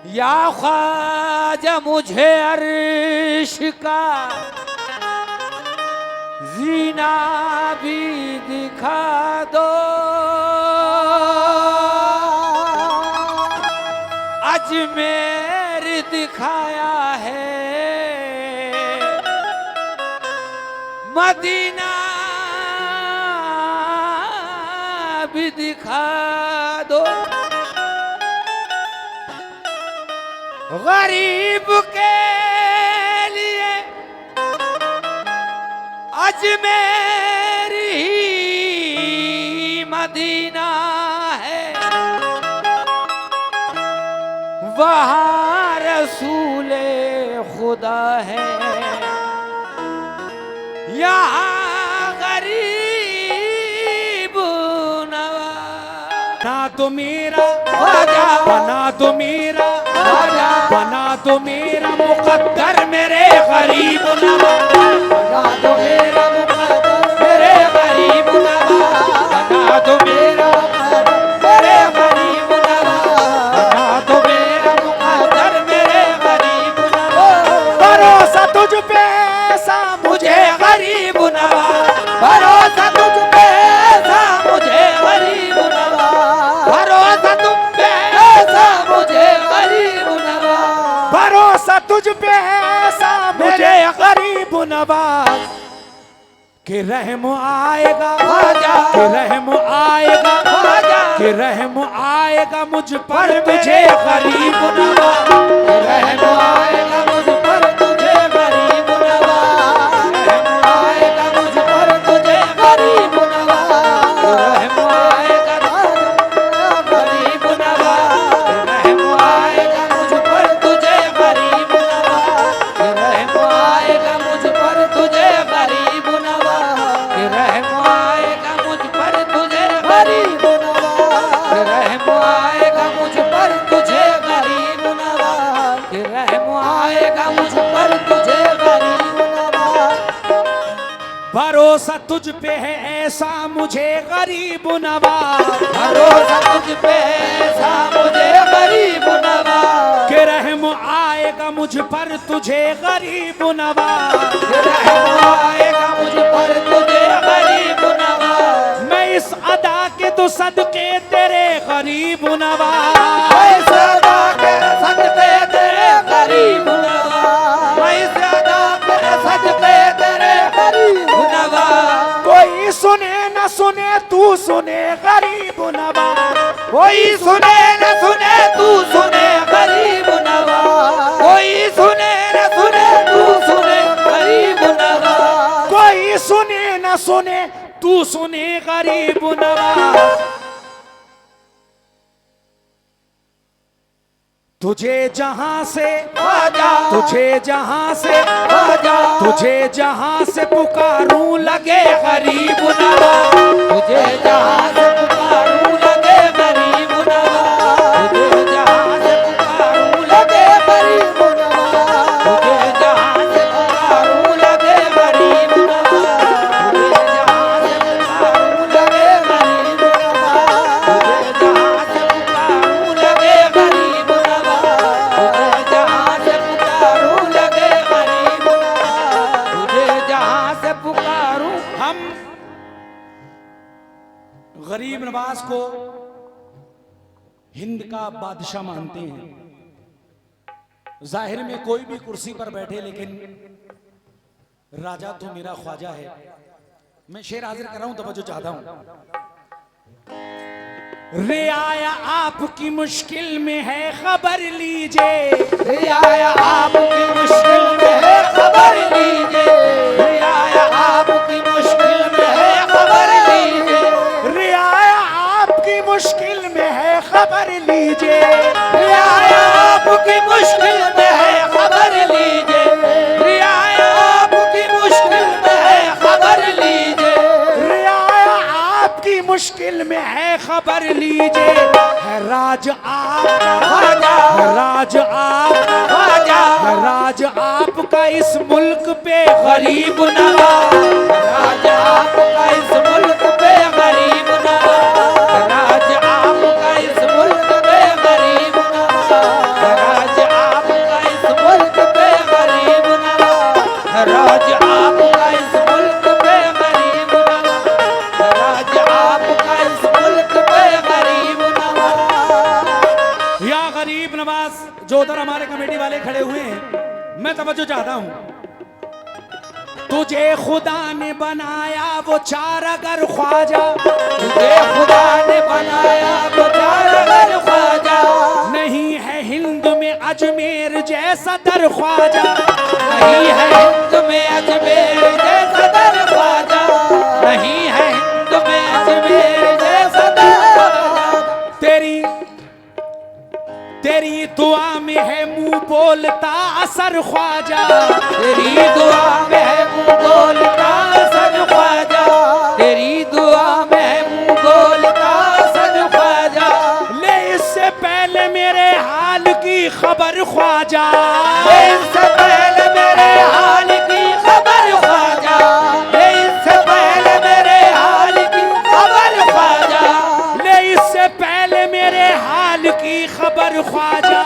या ख्वाजा मुझे अर्श का जीना भी दिखा दो, अजमेर दिखाया है मदीना भी दिखा दो। गरीब के लिए अजमेर ही मदीना है, वहाँ रसूले खुदा है, यहाँ गरीब नवाज। ना तो मेरा बना तो मेरा बना तो मेरा मुकद्दर मेरे गरीब नवाज, बना तो मेरा मुकद्दर मेरे गरीब नवाज, बना तो मेरा मेरे गरीब नवाज, बना तो मेरा मुकद्दर मेरे गरीब नवाज। भरोसा तुझ पे ऐसा मुझे गरीब नवाज, भरोसा तुझ पे ऐसा मुझे गरीब नवाज, भरोसा तुम पे ऐसा मुझे गरीब नवाज, भरोसा तुझ पे ऐसा मुझे गरीब नवाज कि रहम आएगा कि रहम आएगा कि रहम आएगा मुझ पर मुझे गरीब नवाज, रहम आएगा मुझ पर तुझे गरीब नवाज, रहम आएगा मुझ पर तुझे गरीब नवाज, रहम आएगा गरीब नवाज, रहम आएगा मुझ पर तुझे गरीब नवाज, रहम आएगा मुझ पर तुझे गरीब नवाज, रहम आएगा मुझ पर तुझे गरीब नवाज, रहम आएगा मुझ पर तुझे गरीब नवाज, रहम आएगा मुझ पर तुझे गरीब नवाज। भरोसा तुझ पे है ऐसा मुझे गरीब नवाज, भरोसा तुझ पे ऐसा मुझे गरीब नवाज, कि रहम आएगा मुझ पर तुझे गरीब नवाज, रहम आएगा मुझ पर तुझे गरीब नवाज। मैं इस अदा के तो सदके तेरे गरीब नवाज, मैं सदा के सदके तेरे गरीब नवाज, मैं सदा के सदके तेरे गरीब नवाज। कोई सुने न सुने तू सुने गरीब नवाज, कोई सुने न सुने तू सुने गरीब नवाज, कोई सुने न सुने तू सुने गरीब नवाज, कोई सुने न सुने तू सुने गरीब नवाज। तुझे जहां से आजा, तुझे जहां से आजा, तुझे जहां से पुकारूं लगे गरीब नवाज, तुझे जहां से पुकारूं लगे गरीब नवाज, तुझे जहां से पुकारूं लगे गरीब नवाज, तुझे जहां से पुकारूं लगे गरीब नवाज, तुझे जहां से पुकारूं लगे गरीब नवाज, तुझे जहां से पुकारूं लगे गरीब नवाज, तुझे जहां से पुकारूं लगे गरीब नवाज, तुझे जहां से पुकारूं। हम गरीब नवाज को हिंद का बादशाह मानते हैं। जाहिर में कोई भी कुर्सी पर बैठे, लेकिन राजा तो मेरा ख्वाजा है। मैं शेर हाजिर कर रहा हूं, तवज्जो चाहता हूं। रियाया आपकी मुश्किल में है खबर लीजिए, रियाया आपकी मुश्किल में है खबर लीजिए, रियाया आपकी मुश्किल में है खबर लीजिए, रियाया आपकी मुश्किल में है खबर लीजिए, रियाया आपकी मुश्किल में है खबर लीजिए, रियाया आपकी मुश्किल में है खबर लीजिए, रियाया आपकी मुश्किल में है खबर लीजिए। है राज आपका ख्वाजा, है राज आपका ख्वाजा, है राज आपका इस मुल्क पे गरीब नवाज, राज आपका इस मुल्क पे गरीब नवाज, राज आपका इस मुल्क पे गरीब नवाज, गरीब नवाज, जो उधर हमारे कमेटी वाले खड़े हुए हैं, मैं तवज्जो चाहता हूं। तुझे खुदा ने बनाया वो चार अगर ख्वाजा, तुझे खुदा ने बनाया वो चार अगर ख्वाजा, नहीं है हिंद में अजमेर जैसा दर ख्वाजा, नहीं है हिंद में अजमेर जैसा दर ख्वाजा, नहीं है हिंद में अजमेर जैसा दर ख्वाजा। तेरी दुआ में है मुंह बोलता असर ख्वाजा, तेरी दुआ में है मुंह बोलता असर ख्वाजा, तेरी दुआ में है मुंह बोलता असर ख्वाजा। ले इससे पहले मेरे हाल की खबर ख्वाजा, ले इससे पहले मेरे हाल की खबर ख्वाजा, ले इससे पहले मेरे हाल की खबर ख्वाजा, ले इससे पहले मेरे हाल की खबर ख्वाजा।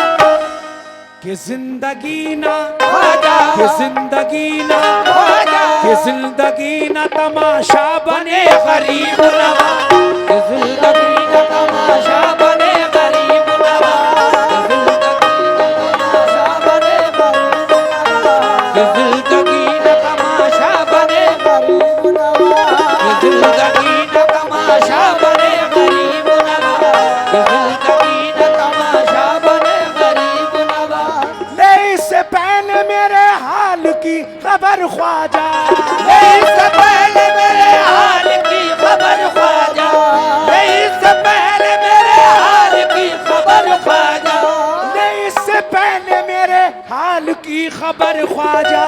कि जिंदगी ना ख्वाजा, कि जिंदगी ना ख्वाजा, कि जिंदगी ना तमाशा बने गरीब नवाज, कि जिंदगी का तमाशा बने गरीब नवाज, कि जिंदगी का तमाशा बने गरीब नवाज, कि जिंदगी का तमाशा बने गरीब नवाज, कि जिंदगी का तमाशा बने गरीब नवाज। ले इससे पहले मेरे हाल की खबर ख्वाजा, ले इससे पहले मेरे हाल की खबर ख्वाजा, ले इससे पहले मेरे हाल की खबर ख्वाजा, ले इससे पहले मेरे हाल की खबर ख्वाजा।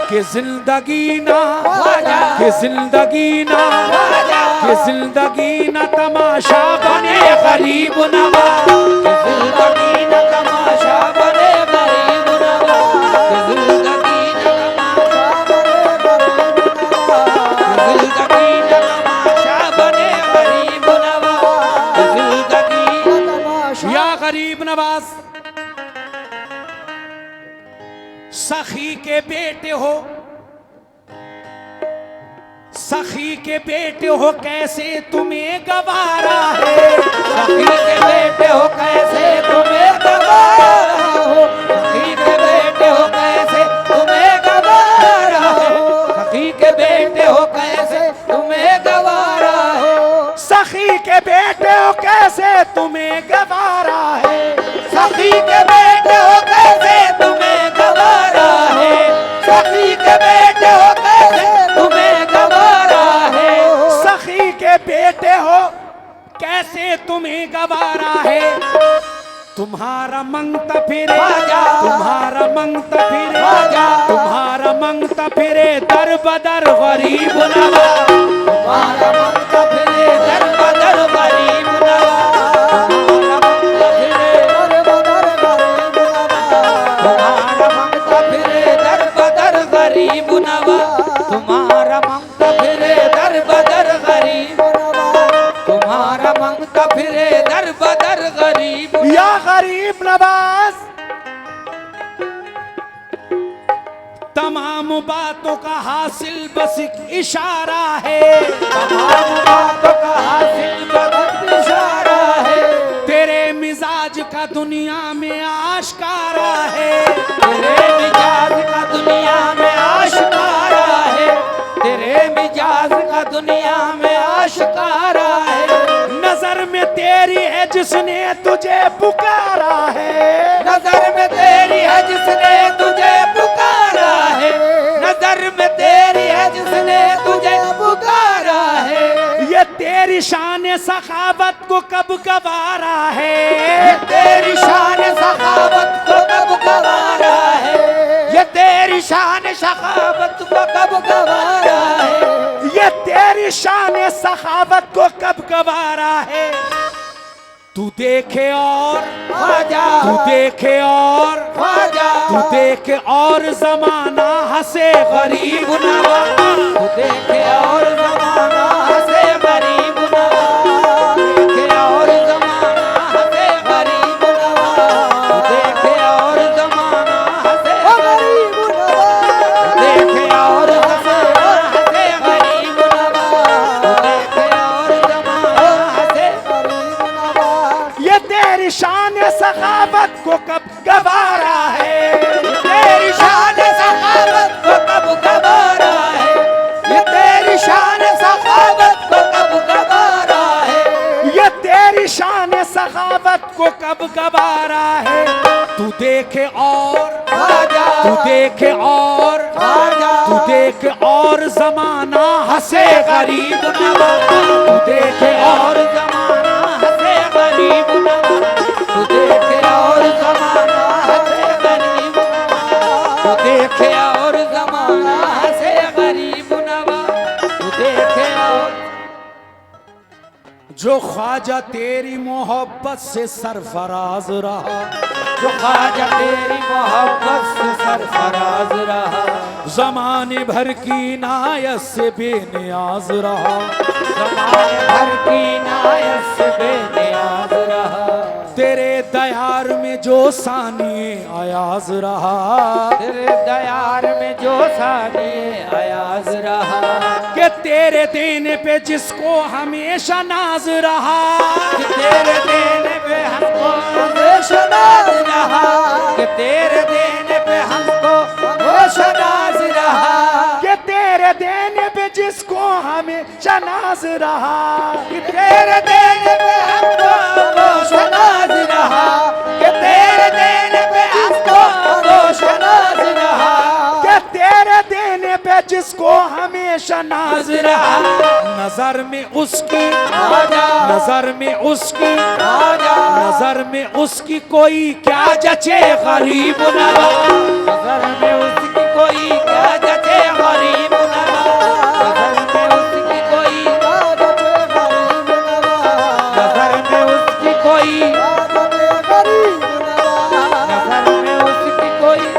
कि जिंदगी ना ख्वाजा, कि जिंदगी ना ख्वाजा, कि जिंदगी ना तमाशा बने गरीब नवाज, कि जिंदगी का तमाशा बने गरीब नवाज, कि जिंदगी का तमाशा बने गरीब नवाज, कि जिंदगी का तमाशा। या गरीब नवाज, सखी के बेटे हो, सखी के बेटे हो, कैसे तुम्हें गवारा है, सखी के बेटे हो कैसे तुम्हें गवारा हो, सखी के बेटे हो कैसे तुम्हें गवारा हो, सखी के बेटे हो कैसे तुम्हें गवारा हो, सखी के बेटे हो कैसे तुम्हें गवारा है, सखी के बेटे हो कैसे तुम्हें गवारा है, सखी के बेटे हो कैसे तुम्हें गवारा है, सखी के बेटे हो कैसे तुम्हें गवारा है। तुम्हारा मंगता फिरे, ख्वाजा, तुम्हारा मंगता फिरे, ख्वाजा, तुम्हारा मंगता फिरे दर बदर गरीब नवाज, तुम्हारा मंगता फिरे दर बदर गरीब नवाज, तुम्हारा मंगता फिरे दर बदर गरीब नवाज, तुम्हारा मंगता फिरे दर बदर गरीब नवाज, तुम्हारा मंगता फिरे दर बदर गरीब। या गरीब नवाज, तमाम बातों का हासिल बस एक इशारा है, तमाम बातों का हासिल बस इशारा है, तेरे मिजाज का दुनिया में आशकारा है, तेरे मिजाज का दुनिया में आशिकारा है, तेरे मिजाज का दुनिया में आशिकारा है, नजर में तेरी है जिसने तुझे पुकारा है, नजर में तेरी है जिसने तुझे पुकारा है, नजर में तेरी है जिसने तुझे पुकारा है, ये तेरी शान सखावत को कब गवारा है, ये तेरी शान सखावत को कब गवारा है, ये तेरी शान सखावत को कब गवारा है, ये तेरी शान सखावत को कब गवारा है। तू देखे और ख्वाजा, तू देखे और ख्वाजा, तू देखे और जमाना हंसे गरीब नवाज, तू देखे और जमाना हंसे गरीब नवाज, देखे और जमाना हंसे गरीब नवाज, तू देखे और जमाना हंसे गरीब नवाज, देखे और जमाना हंसे गरीब नवाज, देखे और जमाना हंसे गरीब नवाज। ये तेरी शान सखा सखावत को कब गवारा है, तेरी शान सखावत को कब गवारा है, ये तेरी शान सखावत को कब गवारा है, ये तेरी शान सखावत को कब गवारा है। तू देखे और आजा तू देखे और आजा तू देखे और जमाना हंसे गरीब नवाज, तू देखे और जमाना हंसे गरीब नवाज, तू देखे और जमाना हंसे गरीब नवाज, तू देखे और जमाना हंसे गरीब नवाज, तू देखे और जो ख्वाजा तेरी मोहब्बत से सरफराज रहा, जो ख्वाजा तेरी मोहब्बत से सरफराज रहा, जमाने भर की नायत से बेनियाज रहा, ज़माने भर की नायत से बेनियाज रहा, तेरे दयार में जो सानिए अयाज रहा, तेरे दयार में जो सानिए अयाज रहा, कि तेरे देने पे जिसको हमेशा नाज रहा, कि तेरे देने पे हमको हमेशा नाज रहा, कि तेरे देने पे हमको हमेशा नाज रहा, कि तेरे देने पे जिसको हमेशा नाज रहा, कि तेरे देने पे हमको हमेशा नाज रहा, कि तेरे देने पे हमको हमेशा नाज रहा, कि तेरे देने पे जिसको हमेशा नाज रहा। नजर में उसकी आजा नजर में उसकी आजा नजर में उसकी कोई क्या जचे गरीब नवाज, नजर में उसकी कोई क्या जचे गरीब नवाज, नजर में उसकी कोई क्या जचे गरीब नवाज, नजर में उसकी कोई क्या जचे गरीब नवाज, नजर में उसकी कोई।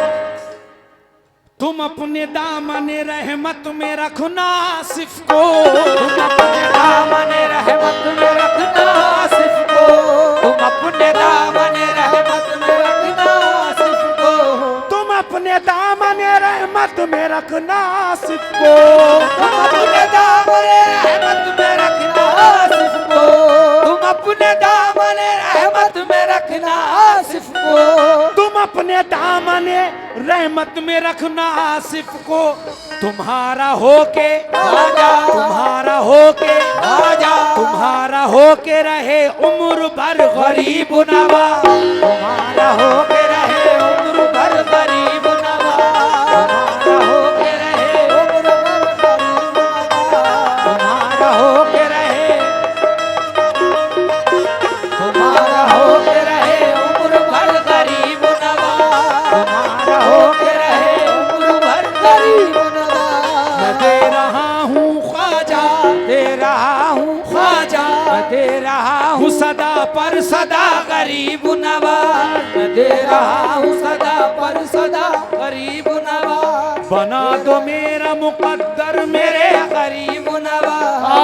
तुम अपने दामन रहमत में रखना आसिफ को, तुम अपने दामन रहमत में रखना आसिफ को, तुम अपने दामन रहमत में रखना आसिफ को, तुम अपने दामन रहमत में रखना आसिफ को, तुम अपने दामन रहमत में रखना आसिफ को, तुम अपने दामन रहमत में रखना आसिफ को, तुम अपने दामन रहमत में रखना आसिफ को। तुम्हारा होके आजा तुम्हारा होके आजा तुम्हारा होके रहे उम्र भर गरीब नवाज, तुम्हारा होके रहे उम्र भर गरीब नवाज, तुम्हारा होके रहे उम्र भर गरीब नवाज, तुम्हारा होके रहे, तुम्हारा होके रहे उम्र भर गरीब नवाज, तुम्हारा होके रहे उम्र भर गरीब नवाज। मैं दे रहा हूँ ख्वाजा, दे रहा हूँ ख्वाजा मैं दे रहा हूँ हूँ सदा पर सदा गरीब नवाज, मैं दे रहा हूँ सदा पर सदा गरीब नवाज, बना दो मेरा मुकद्दर मेरे गरीब नवाज, आ